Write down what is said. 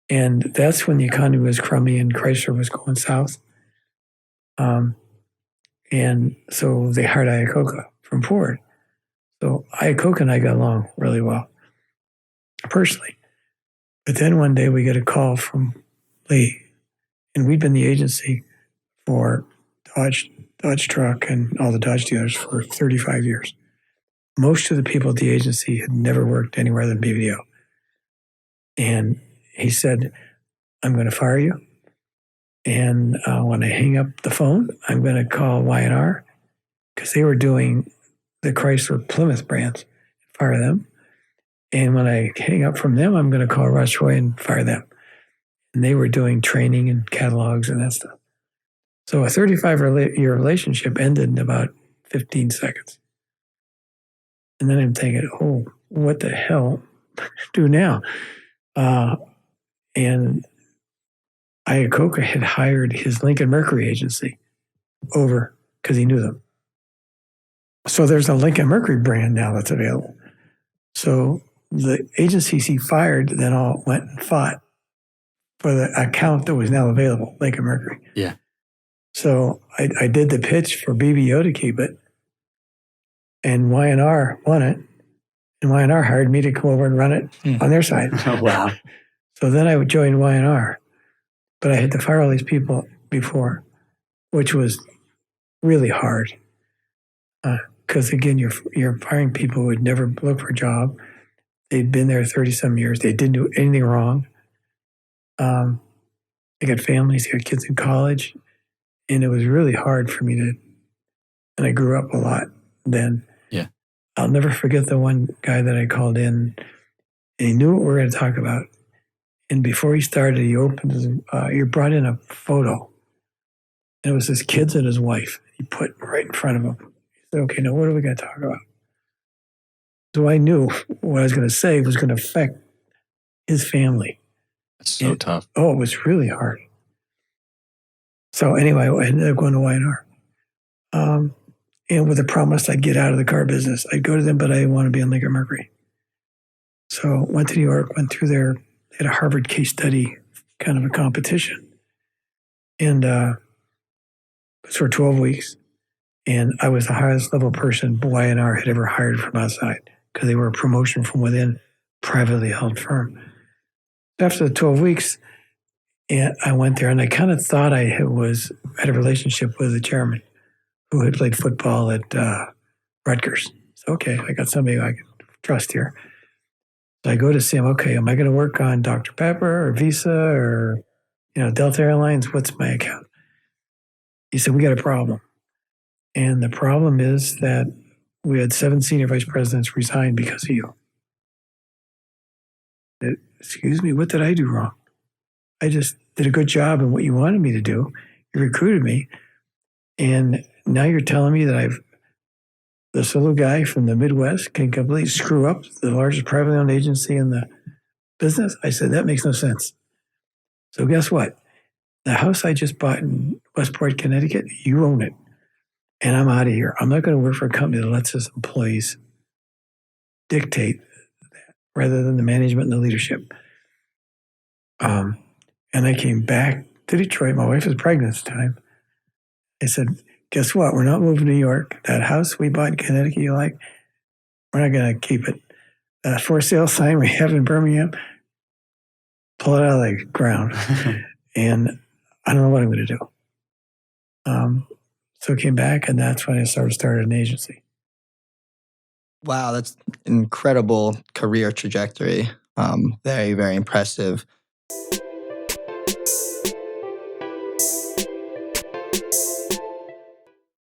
And that's when the economy was crummy and Chrysler was going south. And so they hired Iacocca from Ford. So Iacocca and I got along really well, personally. But then one day we get a call from Lee, and we'd been the agency for Dodge Truck and all the Dodge dealers for 35 years. Most of the people at the agency had never worked anywhere than BBDO. And he said, I'm going to fire you. And when I hang up the phone, I'm going to call Y&R because they were doing the Chrysler Plymouth brands, fire them. And when I hang up from them, I'm going to call Russ Roy and fire them. And they were doing training and catalogs and that stuff. So a 35-year relationship ended in about 15 seconds. And then I'm thinking, oh, what the hell do now? And Iacocca had hired his Lincoln Mercury agency over because he knew them. So there's a Lincoln Mercury brand now that's available. So the agencies he fired then all went and fought for the account that was now available, Lincoln Mercury. Yeah. So I did the pitch for BBO to keep it, and Y&R won it, and Y&R hired me to come over and run it on their side. Oh, wow. So then I would join Y&R, but I had to fire all these people before, which was really hard. Because again, you're firing people who had never looked for a job. They'd been there 30-some years. They didn't do anything wrong. They got families, they got kids in college. And it was really hard for me and I grew up a lot then. Yeah. I'll never forget the one guy that I called in, and he knew what we were going to talk about. And before he started, he brought in a photo. And it was his kids and his wife. He put right in front of him. He said, okay, now what are we going to talk about? So I knew what I was going to say was going to affect his family. That's so tough. Oh, it was really hard. So anyway, I ended up going to Y&R. And with the promise I'd get out of the car business. I'd go to them, but I didn't want to be on Lincoln Mercury. So went to New York, went through they had a Harvard case study kind of a competition. And it was for 12 weeks. And I was the highest level person Y&R had ever hired from outside because they were a promotion from within, privately held firm. After the 12 weeks, and I went there, and I kind of thought I had a relationship with the chairman who had played football at Rutgers. So, okay, I got somebody I can trust here. So I go to see him, okay, am I going to work on Dr. Pepper or Visa or Delta Airlines? What's my account? He said, we got a problem. And the problem is that we had 7 senior vice presidents resign because of you. Excuse me, what did I do wrong? I just did a good job in what you wanted me to do. You recruited me. And now you're telling me that this little guy from the Midwest can completely screw up the largest privately owned agency in the business? I said, that makes no sense. So guess what? The house I just bought in Westport, Connecticut, you own it. And I'm out of here. I'm not going to work for a company that lets its employees dictate that rather than the management and the leadership. And I came back to Detroit. My wife was pregnant at the time. I said, guess what? We're not moving to New York. That house we bought in Connecticut you like, we're not going to keep it. That for sale sign we have in Birmingham, pull it out of the ground. And I don't know what I'm going to do. So I came back, and that's when I started an agency. Wow, that's an incredible career trajectory. Very, very impressive.